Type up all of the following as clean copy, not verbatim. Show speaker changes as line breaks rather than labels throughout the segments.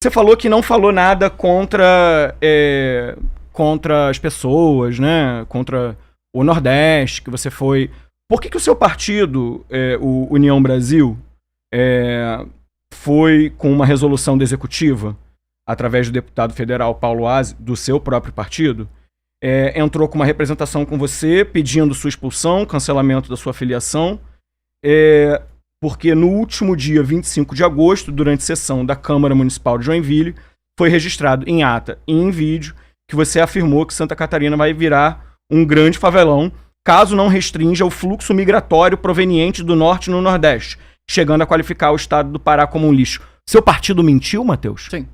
Você falou que não falou nada contra as pessoas, né? Contra o Nordeste, que você foi... Por que o seu partido, o União Brasil, foi com uma resolução da executiva, através do deputado federal Paulo Aze, do seu próprio partido, entrou com uma representação com você, pedindo sua expulsão, cancelamento da sua filiação, porque no último dia 25 de agosto, durante sessão da Câmara Municipal de Joinville, foi registrado em ata e em vídeo que você afirmou que Santa Catarina vai virar um grande favelão, caso não restrinja o fluxo migratório proveniente do Norte no Nordeste, chegando a qualificar o estado do Pará como um lixo. Seu partido mentiu, Matheus?
Sim.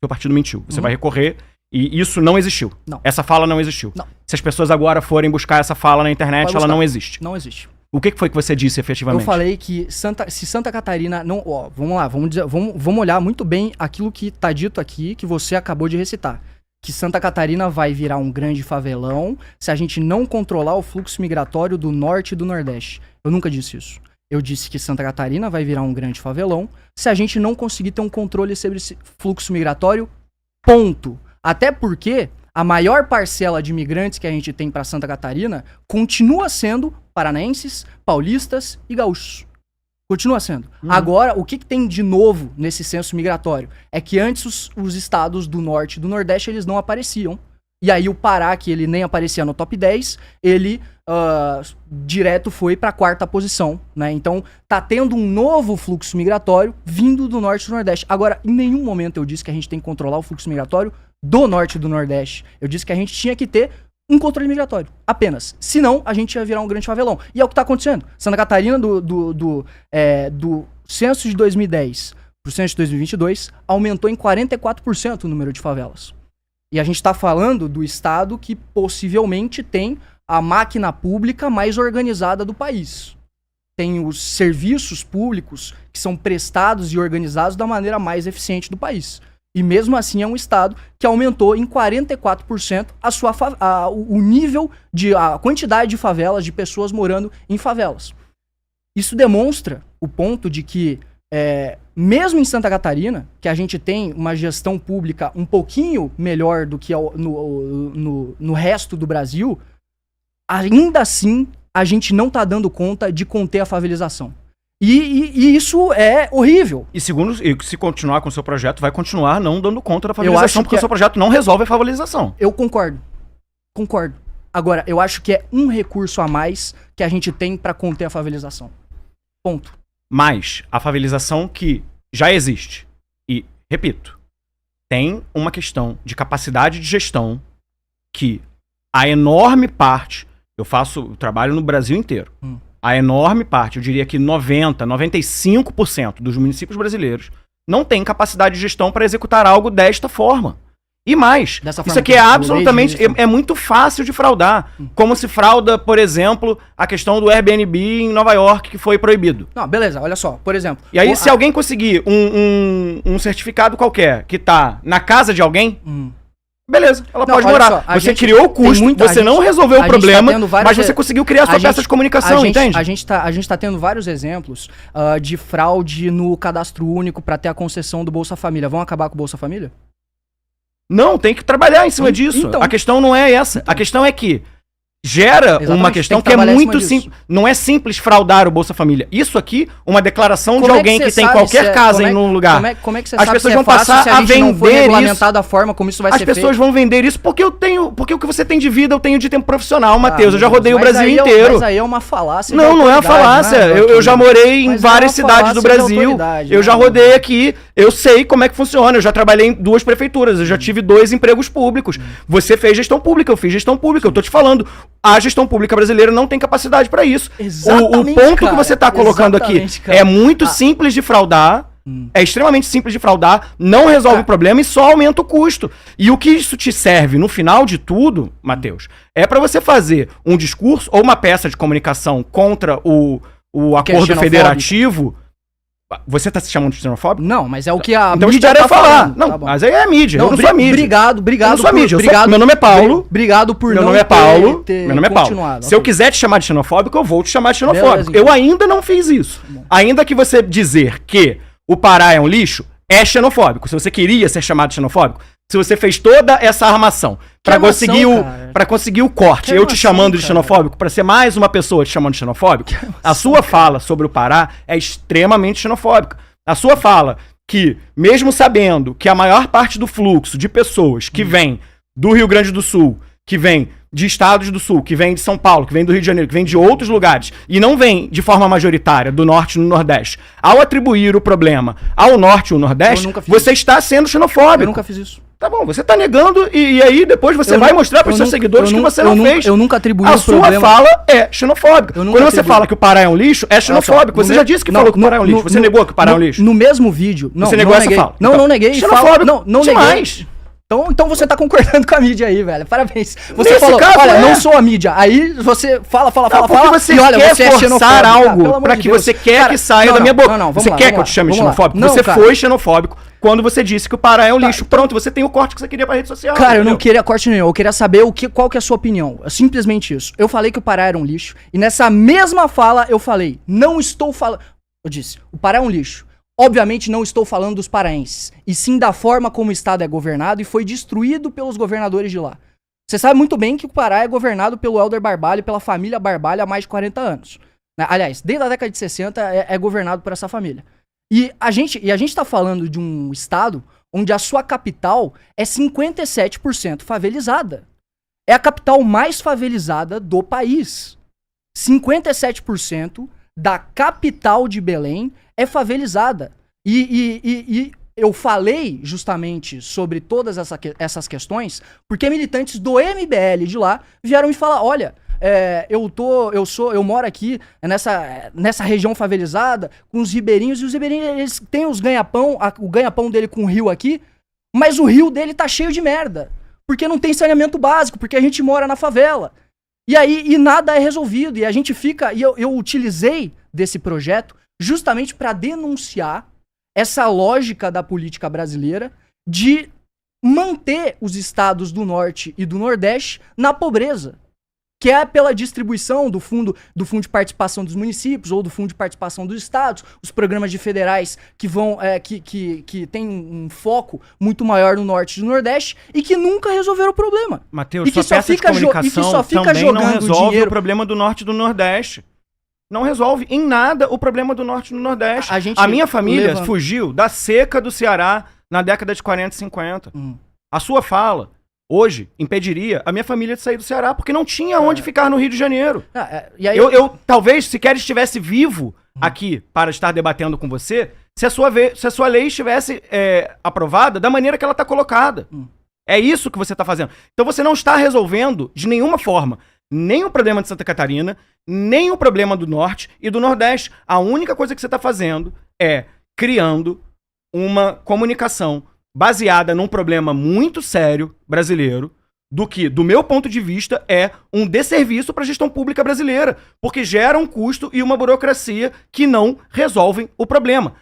Seu partido mentiu. Você vai recorrer e isso não existiu.
Não.
Essa fala não existiu.
Não.
Se as pessoas agora forem buscar essa fala na internet, ela não existe.
Não existe.
O que foi que você disse efetivamente?
Eu falei que se Santa Catarina não... Ó, vamos lá, vamos olhar muito bem aquilo que tá dito aqui, que você acabou de recitar. Que Santa Catarina vai virar um grande favelão se a gente não controlar o fluxo migratório do Norte e do Nordeste. Eu nunca disse isso. Eu disse que Santa Catarina vai virar um grande favelão se a gente não conseguir ter um controle sobre esse fluxo migratório, ponto. Até porque a maior parcela de imigrantes que a gente tem para Santa Catarina continua sendo paranaenses, paulistas e gaúchos. Continua sendo. Agora, o que tem de novo nesse censo migratório? É que antes os estados do Norte e do Nordeste, eles não apareciam. E aí o Pará, que ele nem aparecia no top 10, ele direto foi pra 4ª posição, né? Então, tá tendo um novo fluxo migratório vindo do Norte e do Nordeste. Agora, em nenhum momento eu disse que a gente tem que controlar o fluxo migratório do Norte e do Nordeste. Eu disse que a gente tinha que ter um controle migratório, apenas. Senão, a gente ia virar um grande favelão. E é o que tá acontecendo. Santa Catarina, do censo de 2010 pro censo de 2022, aumentou em 44% o número de favelas. E a gente tá falando do estado que possivelmente tem a máquina pública mais organizada do país. Tem os serviços públicos que são prestados e organizados da maneira mais eficiente do país. E mesmo assim é um estado que aumentou em 44% o nível a quantidade de favelas, de pessoas morando em favelas. Isso demonstra o ponto de que, mesmo em Santa Catarina, que a gente tem uma gestão pública um pouquinho melhor do que no resto do Brasil, ainda assim a gente não tá dando conta de conter a favelização. E isso é horrível.
E se continuar com o seu projeto, vai continuar não dando conta da favelização, porque o seu projeto não resolve a favelização.
Eu concordo. Agora, eu acho que é um recurso a mais que a gente tem pra conter a favelização. Ponto.
Mas a favelização que já existe, e, repito, tem uma questão de capacidade de gestão que a enorme parte, eu trabalho no Brasil inteiro, a enorme parte, eu diria que 95% dos municípios brasileiros não tem capacidade de gestão para executar algo desta forma. E mais, isso aqui é absolutamente, é muito fácil de fraudar. Como se frauda, por exemplo, a questão do Airbnb em Nova York, que foi proibido.
Não, beleza, olha só, por exemplo.
E aí, se alguém conseguir um certificado qualquer que tá na casa de alguém, beleza, ela pode morar. Você criou o custo, você não resolveu o problema, mas você conseguiu criar a sua peça de comunicação, entende?
A gente tá tendo vários exemplos de fraude no cadastro único para ter a concessão do Bolsa Família. Vão acabar com o Bolsa Família?
Não, tem que trabalhar em cima disso.
Então,
a questão não é essa. Então. A questão é que gera uma questão que é muito simples. Não é simples fraudar o Bolsa Família. Isso aqui, uma declaração de alguém que tem qualquer casa em um lugar.
Como é que você
As pessoas vão passar a vender isso.
Da forma como isso vai ser feito?
As pessoas vão vender isso porque porque o que você tem de vida eu tenho de tempo profissional, Matheus. Eu já rodei o Brasil inteiro.
Mas aí é uma falácia.
Não é uma falácia. Eu já morei em várias cidades do Brasil. Eu já rodei aqui. Eu sei como é que funciona. Eu já trabalhei em 2 prefeituras. Eu já tive 2 empregos públicos. Você fez gestão pública, eu fiz gestão pública. Eu tô te falando. A gestão pública brasileira não tem capacidade para isso. O ponto que você está colocando aqui é muito simples de fraudar, é extremamente simples de fraudar, não resolve o problema e só aumenta o custo. E o que isso te serve no final de tudo, Matheus, é para você fazer um discurso ou uma peça de comunicação contra o acordo federativo. Você tá se chamando de xenofóbico?
Não, mas é o que a
então mídia tá falar. Não, mas aí é a mídia. Não, eu não sou a mídia.
Obrigado.
Eu não sou a mídia. Meu nome é Paulo.
Obrigado por
Meu nome é Paulo. Se eu quiser te chamar de xenofóbico, eu vou te chamar de xenofóbico. Beleza, então. Eu ainda não fiz isso. Ainda que você dizer que o Pará é um lixo, é xenofóbico, se você queria ser chamado xenofóbico, se você fez toda essa armação pra conseguir o corte, eu te chamando de xenofóbico, pra ser mais uma pessoa te chamando de xenofóbico, a sua fala sobre o Pará é extremamente xenofóbica. A sua fala que, mesmo sabendo que a maior parte do fluxo de pessoas que vem do Rio Grande do Sul, que vem de estados do Sul, que vem de São Paulo, que vem do Rio de Janeiro, que vem de outros lugares, e não vem de forma majoritária do Norte e do Nordeste, ao atribuir o problema ao Norte e ao Nordeste, você está sendo xenofóbico.
Eu nunca fiz isso.
Tá bom, você tá negando e aí depois você vai mostrar para os seus seguidores que você não fez.
Eu nunca atribuí
o problema. A sua fala é xenofóbica. Quando você fala que o Pará é um lixo, é xenofóbico. Você já disse que falou que o Pará é um lixo. Você negou que o Pará é um lixo?
No mesmo vídeo.
Você negou essa fala?
Não neguei.
Xenofóbico.
Não
demais.
Então você tá concordando com a mídia aí, velho. Parabéns. Você
Nesse
falou,
caso,
olha, não sou a mídia. Aí você fala,
você
e olha,
quer
você é
forçar
xenofóbico.
algo pra que você quer que saia da minha boca. Você quer que eu te chame de xenofóbico? Você foi xenofóbico quando você disse que o Pará é um lixo. Pronto, você tem o corte que você queria pra rede social.
Cara, eu não queria corte nenhum. Eu queria saber qual que é a sua opinião. É simplesmente isso. Eu falei que o Pará era um lixo. E nessa mesma fala eu falei, não estou falando... Eu disse, o Pará é um lixo. Obviamente não estou falando dos paraenses, e sim da forma como o estado é governado e foi destruído pelos governadores de lá. Você sabe muito bem que o Pará é governado pelo Helder Barbalho e pela família Barbalho há mais de 40 anos. Aliás, desde a década de 60 é governado por essa família. E a gente tá falando de um estado onde a sua capital é 57% favelizada. É a capital mais favelizada do país. 57% da capital de Belém é favelizada. E eu falei justamente sobre todas essas questões porque militantes do MBL de lá vieram me falar, olha, eu moro aqui nessa região favelizada com os ribeirinhos, e os ribeirinhos eles têm o ganha-pão dele com o rio aqui, mas o rio dele tá cheio de merda, porque não tem saneamento básico, porque a gente mora na favela. E nada é resolvido, e a gente fica... E eu utilizei desse projeto justamente para denunciar essa lógica da política brasileira de manter os estados do Norte e do Nordeste na pobreza, que é pela distribuição do fundo de participação dos municípios ou do fundo de participação dos estados, os programas de federais que vão que tem um foco muito maior no Norte e no Nordeste e que nunca resolveram o problema.
Mateus, sua peça de comunicação também não resolve o problema do Norte e do Nordeste. Não resolve em nada o problema do Norte e do Nordeste. A minha família fugiu da seca do Ceará na década de 40 e 50. A sua fala hoje impediria a minha família de sair do Ceará, porque não tinha onde ficar no Rio de Janeiro.
E aí
eu talvez sequer estivesse vivo aqui para estar debatendo com você, se a sua lei estivesse aprovada da maneira que ela está colocada. É isso que você está fazendo. Então você não está resolvendo de nenhuma forma nem o problema de Santa Catarina, nem o problema do Norte e do Nordeste. A única coisa que você está fazendo é criando uma comunicação baseada num problema muito sério brasileiro, do que, do meu ponto de vista, é um desserviço para a gestão pública brasileira, porque gera um custo e uma burocracia que não resolvem o problema.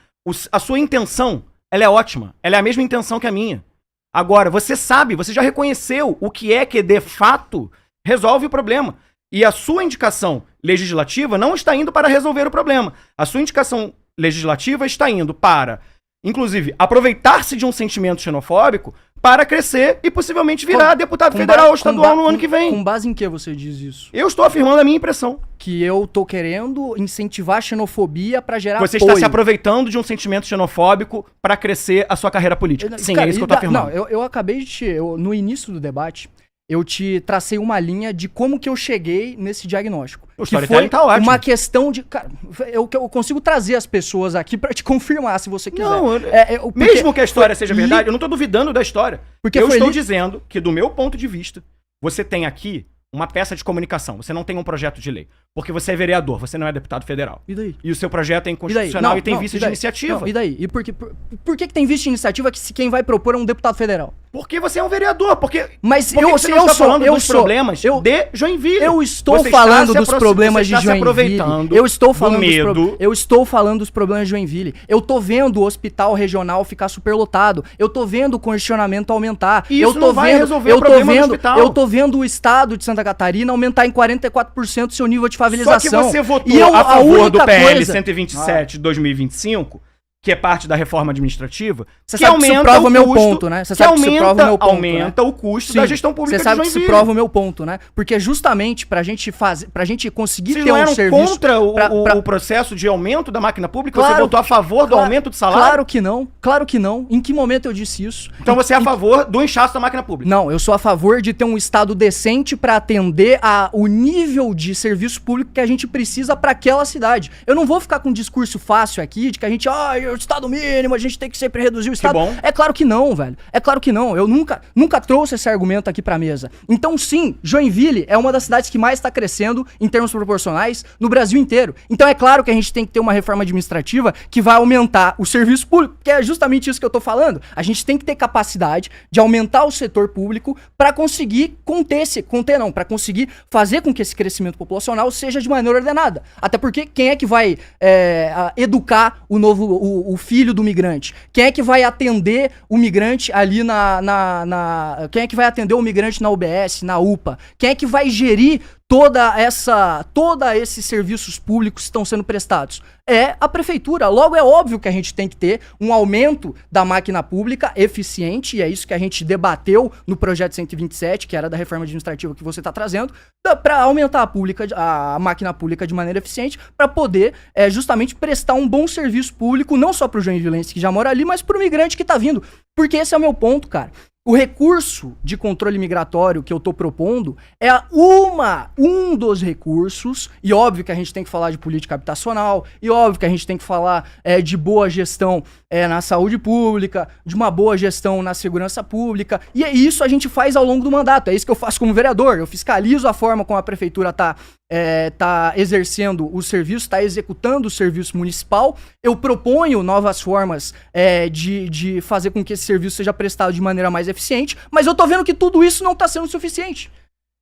A sua intenção, ela é ótima, ela é a mesma intenção que a minha. Agora, você sabe, você já reconheceu o que é que, de fato, resolve o problema. E a sua indicação legislativa não está indo para resolver o problema. A sua indicação legislativa está indo para, inclusive, aproveitar-se de um sentimento xenofóbico para crescer e possivelmente virar deputado federal ou estadual no ano que vem.
Com base em que você diz isso?
Eu estou afirmando a minha impressão.
Que eu tô querendo incentivar a xenofobia para gerar
Você está se aproveitando de um sentimento xenofóbico para crescer a sua carreira política. Sim, cara, é isso que eu tô afirmando.
Não, eu acabei de no início do debate, eu te tracei uma linha de como que eu cheguei nesse diagnóstico.
O storytelling tá ótimo.
Uma questão de... Cara, eu consigo trazer as pessoas aqui pra te confirmar, se você quiser.
Não, mesmo que a história seja verdade, eu não tô duvidando da história. Porque eu estou dizendo que, do meu ponto de vista, você tem aqui uma peça de comunicação. Você não tem um projeto de lei. Porque você é vereador, você não é deputado federal.
E daí?
E o seu projeto é inconstitucional e tem vice de iniciativa.
Não, e daí? E por que tem vice de iniciativa se quem vai propor é um deputado federal?
Porque você é um vereador,
Mas
você está falando dos problemas de Joinville.
Eu estou falando dos problemas de Joinville. Eu estou falando dos problemas de Joinville. Eu tô vendo o hospital regional ficar superlotado. Eu tô vendo o congestionamento aumentar.
Isso não vai resolver o problema do hospital.
Eu tô vendo o estado de Santa Catarina aumentar em 44% seu nível de favelização.
Só que você votou a favor do PL 127 de 2025 que é parte da reforma administrativa,
Você
que
sabe que isso
aumenta
prova
o
meu
custo,
ponto, né? Você sabe que isso prova meu ponto,
aumenta o custo
Sim,
da gestão pública
Você sabe
de
que isso
Joinville.
prova o meu ponto, né? Porque justamente pra gente conseguir
Vocês
ter
não
um
eram
serviço...
contra o processo de aumento da máquina pública?
Claro,
você votou a favor do aumento de salário?
Claro que não, claro que não. Em que momento eu disse isso?
Então você é a favor do inchaço da máquina pública?
Não, eu sou a favor de ter um Estado decente pra atender o nível de serviço público que a gente precisa pra aquela cidade. Eu não vou ficar com um discurso fácil aqui de que a gente, o Estado mínimo, a gente tem que sempre reduzir o Estado.
bom.
É claro que não, velho. É claro que não. Eu nunca trouxe esse argumento aqui pra mesa. Então, sim, Joinville é uma das cidades que mais tá crescendo em termos proporcionais no Brasil inteiro. Então, é claro que a gente tem que ter uma reforma administrativa que vai aumentar o serviço público, que é justamente isso que eu tô falando. A gente tem que ter capacidade de aumentar o setor público pra conseguir pra conseguir fazer com que esse crescimento populacional seja de maneira ordenada. Até porque quem é que vai educar o filho do migrante? Quem é que vai atender o migrante ali quem é que vai atender o migrante na UBS, na UPA? Quem é que vai gerir todos esses serviços públicos que estão sendo prestados? É a prefeitura. Logo, é óbvio que a gente tem que ter um aumento da máquina pública eficiente, e é isso que a gente debateu no projeto 127, que era da reforma administrativa que você está trazendo, para aumentar a máquina pública de maneira eficiente, para poder justamente prestar um bom serviço público, não só para o joinvilense que já mora ali, mas para o migrante que está vindo. Porque esse é o meu ponto, cara. O recurso de controle migratório que eu tô propondo é um dos recursos, e óbvio que a gente tem que falar de política habitacional, e óbvio que a gente tem que falar de boa gestão na saúde pública, de uma boa gestão na segurança pública, e é isso a gente faz ao longo do mandato, é isso que eu faço como vereador, eu fiscalizo a forma como a prefeitura tá exercendo o serviço, tá executando o serviço municipal, eu proponho novas formas de fazer com que esse serviço seja prestado de maneira mais eficiente, mas eu tô vendo que tudo isso não tá sendo suficiente.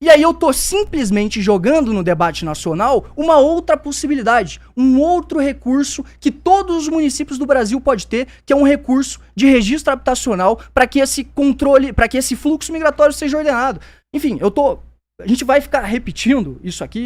E aí eu tô simplesmente jogando no debate nacional uma outra possibilidade, um outro recurso que todos os municípios do Brasil podem ter, que é um recurso de registro habitacional para que esse controle, para que esse fluxo migratório seja ordenado. Enfim, a gente vai ficar repetindo isso aqui